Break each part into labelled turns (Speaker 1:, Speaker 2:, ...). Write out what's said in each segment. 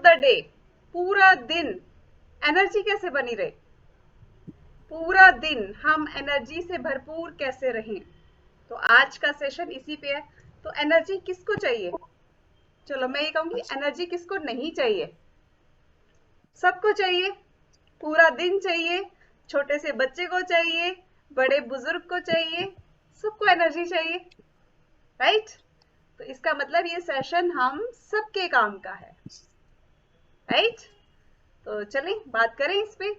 Speaker 1: The day, पूरा दिन energy कैसे बनी रहे, पूरा दिन हम एनर्जी से भरपूर कैसे रहें। तो आज का सेशन इसी पे है। तो एनर्जी किसको चाहिए? चलो मैं ये कहूंगी, एनर्जी किसको नहीं चाहिए? सबको चाहिए, पूरा दिन चाहिए, छोटे से बच्चे को चाहिए, बड़े बुजुर्ग को चाहिए, सबको एनर्जी चाहिए, राइट? तो इसका मतलब ये सेशन हम सबके काम का है, राइट? तो चलें बात करें इस पे।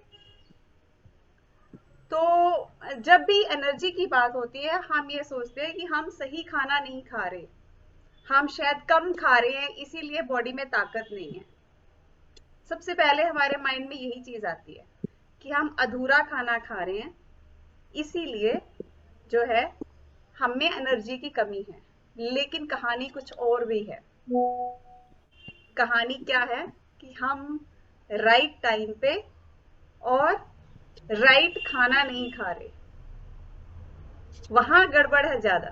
Speaker 1: तो जब भी एनर्जी की बात होती है, हम ये सोचते हैं कि हम सही खाना नहीं खा रहे, हम शायद कम खा रहे हैं, इसीलिए बॉडी में ताकत नहीं है। सबसे पहले हमारे माइंड में यही चीज आती है कि हम अधूरा खाना खा रहे हैं, इसीलिए जो है हम में एनर्जी की कमी है। लेकिन कहानी कुछ और भी है। कहानी क्या है कि हम राइट टाइम पे और राइट खाना नहीं खा रहे, वहां गड़बड़ है ज्यादा,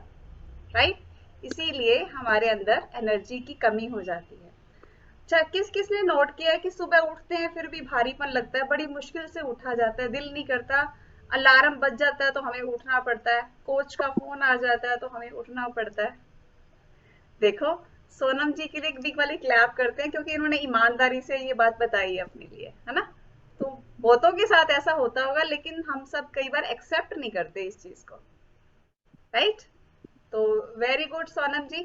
Speaker 1: राइट? इसीलिए हमारे अंदर एनर्जी की कमी हो जाती है। अच्छा, किस किस ने नोट किया है कि सुबह उठते हैं फिर भी भारीपन लगता है, बड़ी मुश्किल से उठा जाता है, दिल नहीं करता, अलार्म बज जाता है तो हमें उठना पड़ता है, कोच का फोन आ जाता है तो हमें उठना पड़ता है। देखो, सोनम जी के लिए बिग वाली क्लैप करते हैं क्योंकि इन्होंने ईमानदारी से ये बात बताई है अपने लिए, है ना? तो बहुतों के साथ ऐसा होता होगा, लेकिन हम सब कई बार एक्सेप्ट नहीं करते इस चीज को, राइट? तो वेरी गुड सोनम जी।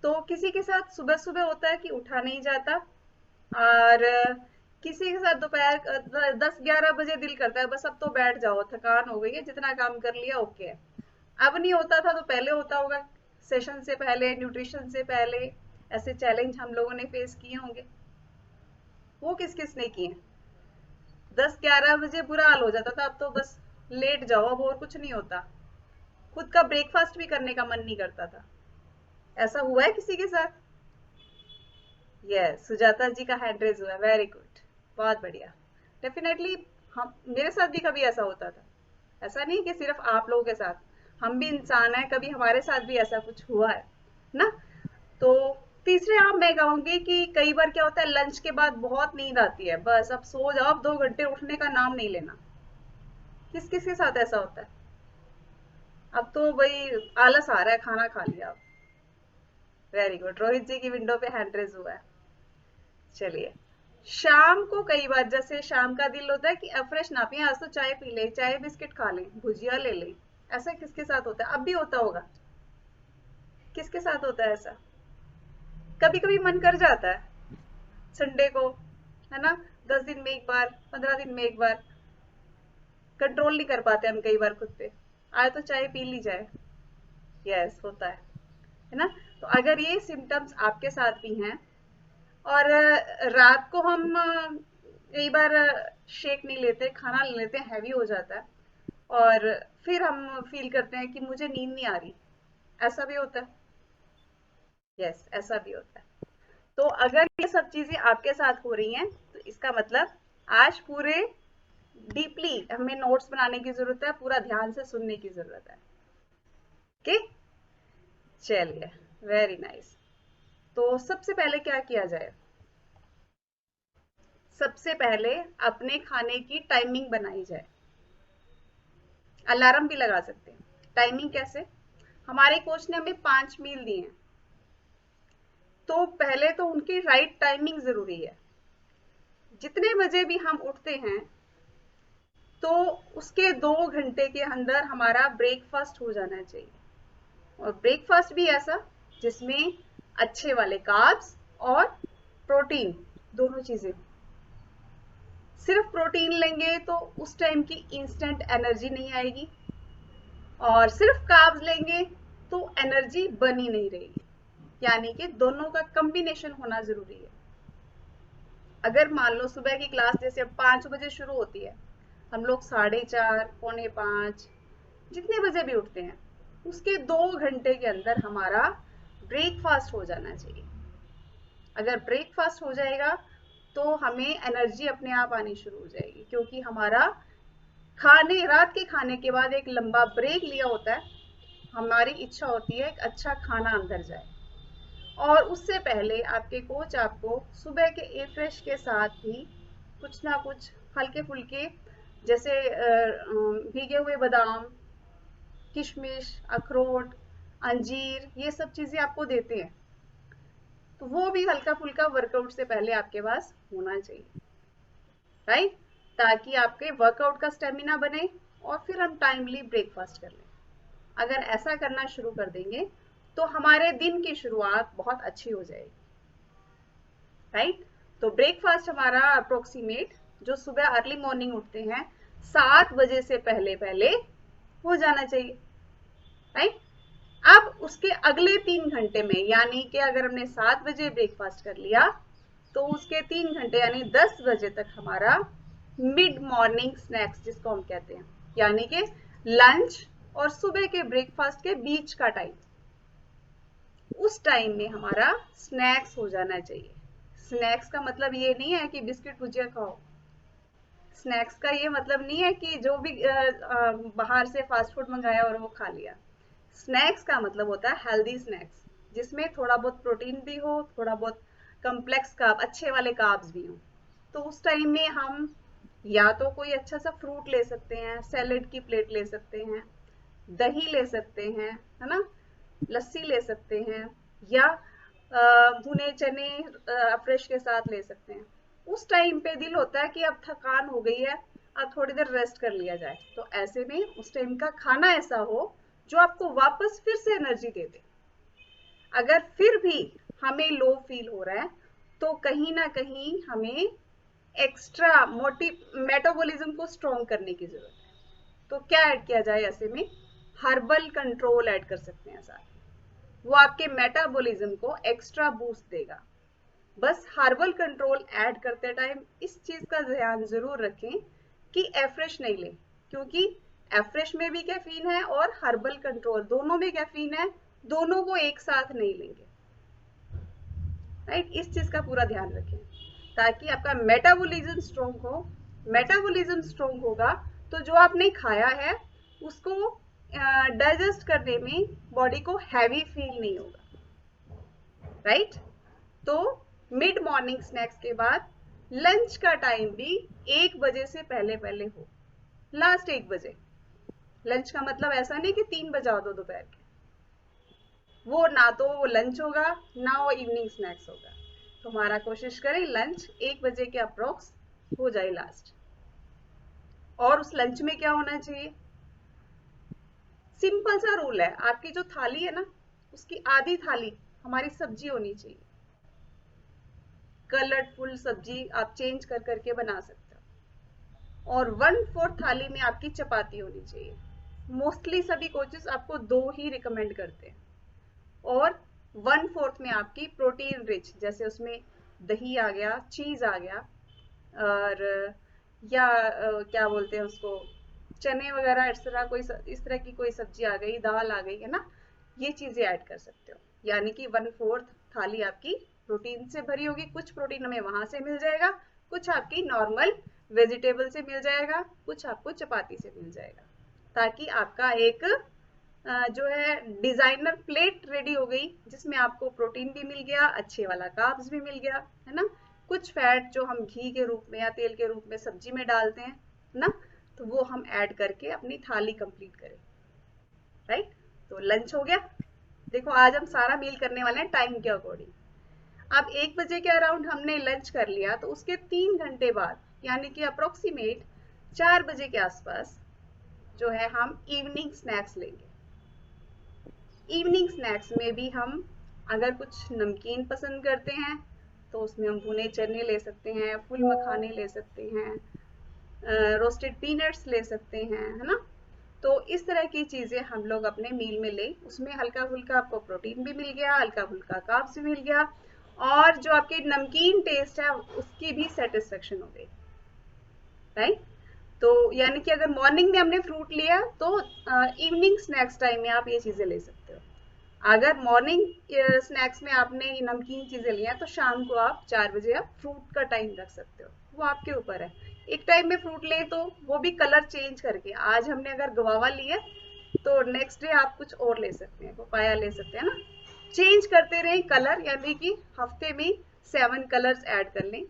Speaker 1: तो किसी के साथ सुबह सुबह होता है कि उठा नहीं जाता, और किसी के साथ दोपहर 10-11 बजे दिल करता है बस अब तो बैठ जाओ, थकान हो गई है, जितना काम कर लिया ओके है। अब नहीं होता था तो पहले होता होगा, सेशन से पहले, न्यूट्रिशन से पहले ऐसे चैलेंज हम लोगों ने फेस किए होंगे। वो किस किस ने किए? 10-11 बजे बुरा हाल हो जाता था, अब तो बस लेट जाओ, अब और कुछ नहीं होता, खुद का ब्रेकफास्ट भी करने का मन नहीं करता था। ऐसा हुआ है किसी के साथ? यस, सुजाता जी का हैंड रेज हुआ, वेरी गुड, बहुत बढ़िया। डेफिनेटली हम, मेरे साथ भी कभी ऐसा होता था। ऐसा नहीं कि सिर्फ आप लोगों के साथ, हम भी इंसान हैं, कभी हमारे साथ भी ऐसा कुछ हुआ है ना? तो तीसरे आप मैं कहूंगी कि कई बार क्या होता है, लंच के बाद बहुत नींद आती है, बस अब सो जाओ, अब 2 घंटे उठने का नाम नहीं लेना। किस किस के साथ ऐसा होता है? अब तो भाई आलस आ रहा है, खाना खा लिया अब। वेरी गुड, रोहित जी की विंडो पे हैंड रेज हुआ है। चलिए, शाम को कई बार जैसे शाम का दिल होता है कि फ्रेश ना पिए, आज तो चाय पी ले, चाय बिस्किट खा ले, भुजिया ले ले। ऐसा किसके साथ होता है? अब भी होता होगा। किसके साथ होता है ऐसा? कभी कभी मन कर जाता है संडे को, है ना, 10 दिन में एक बार, 15 दिन में एक बार, कंट्रोल नहीं कर पाते हम कई बार खुद पे, आए तो चाय पी ली जाए। यस, होता है ना? तो अगर ये सिम्टम्स आपके साथ भी हैं, और रात को हम कई बार शेक नहीं लेते, खाना ले लेते हैं, हैवी हो जाता है, और फिर हम फील करते हैं कि मुझे नींद नहीं आ रही, ऐसा भी होता है। यस, ऐसा भी होता है। तो अगर ये सब चीजें आपके साथ हो रही हैं, तो इसका मतलब आज पूरे डीपली हमें नोट्स बनाने की जरूरत है, पूरा ध्यान से सुनने की जरूरत है। ओके, चलिए, वेरी नाइस। तो सबसे पहले क्या किया जाए? सबसे पहले अपने खाने की टाइमिंग बनाई जाए। अलार्म भी लगा सकते हैं। टाइमिंग कैसे? हमारे कोच ने हमें 5 मील दिए हैं, तो पहले तो उनकी राइट टाइमिंग जरूरी है। जितने बजे भी हम उठते हैं, तो उसके 2 घंटे के अंदर हमारा ब्रेकफास्ट हो जाना चाहिए। और ब्रेकफास्ट भी ऐसा जिसमें अच्छे वाले कार्ब्स और प्रोटीन, दोनों चीजें। सिर्फ प्रोटीन लेंगे तो उस टाइम की इंस्टेंट एनर्जी नहीं आएगी, और सिर्फ कार्ब्स लेंगे तो एनर्जी बनी नहीं रहेगी। यानी कि दोनों का कॉम्बिनेशन होना जरूरी है। अगर मान लो सुबह की क्लास जैसे अब 5 बजे शुरू होती है, हम लोग 4:30, 4:45, जितने बजे भी उठते हैं, उसके 2 घंटे के अंदर हमारा ब्रेकफास्ट हो जाना चाहिए। अगर ब्रेकफास्ट हो जाएगा तो हमें एनर्जी अपने आप आनी शुरू हो जाएगी, क्योंकि हमारा खाने, रात के खाने के बाद एक लंबा ब्रेक लिया होता है, हमारी इच्छा होती है एक अच्छा खाना अंदर जाए, और उससे पहले आपके कोच आपको सुबह के ए फ्रेश के साथ भी कुछ ना कुछ हल्के फुल्के, जैसे भीगे हुए बादाम, किशमिश, अखरोट, अंजीर, ये सब चीजें आपको देते हैं। तो वो भी हल्का फुल्का वर्कआउट से पहले आपके पास होना चाहिए, राइट, ताकि आपके वर्कआउट का स्टेमिना बने और फिर हम टाइमली ब्रेकफास्ट कर लें। अगर ऐसा करना शुरू कर देंगे तो हमारे दिन की शुरुआत बहुत अच्छी हो जाएगी, राइट। तो ब्रेकफास्ट हमारा अप्रोक्सीमेट, जो सुबह अर्ली मॉर्निंग उठते हैं 7 बजे से पहले पहले हो जाना चाहिए, राइट। अब उसके अगले 3 घंटे में, यानी कि अगर हमने 7 बजे ब्रेकफास्ट कर लिया तो उसके 3 घंटे यानी 10 बजे तक हमारा मिड मॉर्निंग स्नैक्स जिसको हम कहते हैं, यानी कि लंच और सुबह के ब्रेकफास्ट के बीच का टाइम, उस टाइम में हमारा स्नैक्स हो जाना चाहिए। स्नैक्स का मतलब ये नहीं है कि बिस्किट भुजिया खाओ, स्नैक्स का ये मतलब नहीं है कि जो भी बाहर से फास्ट फूड मंगाया और वो खा लिया। स्नैक्स का मतलब होता है हेल्दी स्नैक्स, जिसमें थोड़ा बहुत प्रोटीन भी हो, थोड़ा बहुत कम्प्लेक्स कार्ब, अच्छे वाले कार्ब्स भी हो। तो उस टाइम में हम या तो कोई अच्छा सा फ्रूट ले सकते हैं, सैलेड की प्लेट ले सकते हैं, दही ले सकते हैं, है ना, लस्सी ले सकते हैं, या भुने चने फ्रेश के साथ ले सकते हैं। उस टाइम पे दिल होता है कि अब थकान हो गई है, अब थोड़ी देर रेस्ट कर लिया जाए, तो ऐसे में उस टाइम का खाना ऐसा हो जो आपको वापस फिर से एनर्जी दे दे। अगर फिर भी हमें लो फील हो रहा है तो कहीं ना कहीं हमें एक्स्ट्रा मेटाबॉलिज्म को स्ट्रॉन्ग करने की जरूरत है। तो क्या ऐड किया जाए ऐसे में? हर्बल कंट्रोल ऐड कर सकते हैं साथ, वो आपके मेटाबॉलिज्म को एक्स्ट्रा बूस्ट देगा। बस हर्बल कंट्रोल ऐड करते टाइम इस चीज का ध्यान जरूर रखें कि एफ्रेश नहीं लें, क्योंकि एफ्रेश में भी कैफीन है और हर्बल कंट्रोल दोनों में कैफीन है, दोनों को एक साथ नहीं लेंगे, राइट। इस चीज का पूरा ध्यान रखें ताकि आपका मेटाबॉलिज्म स्ट्रॉन्ग हो। मेटाबॉलिज्म स्ट्रॉन्ग होगा तो जो आपने खाया है उसको डाइजेस्ट करने में बॉडी को हैवी फील नहीं होगा, राइट। तो मिड मॉर्निंग स्नैक्स के बाद लंच का टाइम भी 1 बजे से पहले पहले हो, लास्ट 1 बजे। लंच का मतलब ऐसा नहीं कि 3 बजा दो दोपहर के, वो ना तो वो लंच होगा ना वो इवनिंग स्नैक्स होगा। तो हमारा कोशिश करें लंच 1 बजे के अप्रोक्स हो जाए लास्ट। और उस लंच में क्या होना चाहिए? सिंपल सा रूल है, आपकी जो थाली है ना उसकी आधी थाली हमारी सब्जी होनी चाहिए। कलरफुल सब्जी आप चेंज कर करके बना सकते हो। और 1/4 थाली में आपकी चपाती होनी चाहिए। मोस्टली सभी कोचेस आपको 2 ही रिकमेंड करते हैं। और 1/4 में आपकी प्रोटीन रिच, जैसे उसमें दही आ गया, चीज आ गया, और या क्या बोलते हैं उसको, चने वगैरह, इस तरह की कोई सब्जी आ गई, दाल आ गई, है ना, ये चीजें ऐड कर सकते हो। यानी कि 1/4 थाली आपकी प्रोटीन से भरी होगी। कुछ प्रोटीन हमें वहां से मिल जाएगा, कुछ आपकी नॉर्मल वेजिटेबल से मिल जाएगा, कुछ आपको चपाती से मिल जाएगा, ताकि आपका एक जो है डिजाइनर प्लेट रेडी हो गई, जिसमें आपको प्रोटीन भी मिल गया, अच्छे वाला कार्ब्स भी मिल गया, है ना। कुछ फैट जो हम घी के रूप में या तेल के रूप में सब्जी में डालते हैं ना, तो वो हम ऐड करके अपनी थाली कंप्लीट करें, राइट। तो लंच हो गया। देखो आज हम सारा मील करने वाले हैं टाइम के अकॉर्डिंग। अब 1 बजे के अराउंड हमने लंच कर लिया, तो उसके 3 घंटे बाद यानी कि अप्रोक्सीमेट 4 बजे के आसपास जो है हम इवनिंग स्नैक्स लेंगे। इवनिंग स्नैक्स में भी हम अगर कुछ नमकीन पसंद करते हैं तो उसमें हम भुने चने ले सकते हैं, फुल मखाने ले सकते हैं, रोस्टेड पीनट्स ले सकते हैं, है ना। तो इस तरह की चीजें हम लोग अपने मील में लें, उसमें हल्का फुल्का आपको प्रोटीन भी मिल गया, हल्का फुल्का कार्ब्स भी मिल गया, और जो आपकी नमकीन टेस्ट है उसकी भी सेटिस्फेक्शन हो गई, राइट। तो यानी कि अगर मॉर्निंग में हमने फ्रूट लिया तो इवनिंग स्नैक्स टाइम में आप ये चीजें ले सकते हो। अगर मॉर्निंग स्नैक्स में आपने नमकीन चीजें लिया तो शाम को आप 4 बजे आप फ्रूट का टाइम रख सकते हो, वो आपके ऊपर है। एक टाइम में फ्रूट ले तो वो भी कलर चेंज करके, आज हमने अगर गवावा लिया तो नेक्स्ट डे आप कुछ और ले सकते हैं, पपाया ले सकते हैं ना, चेंज करते रहें कलर, यानी कि हफ्ते में 7 कलर्स ऐड कर लें।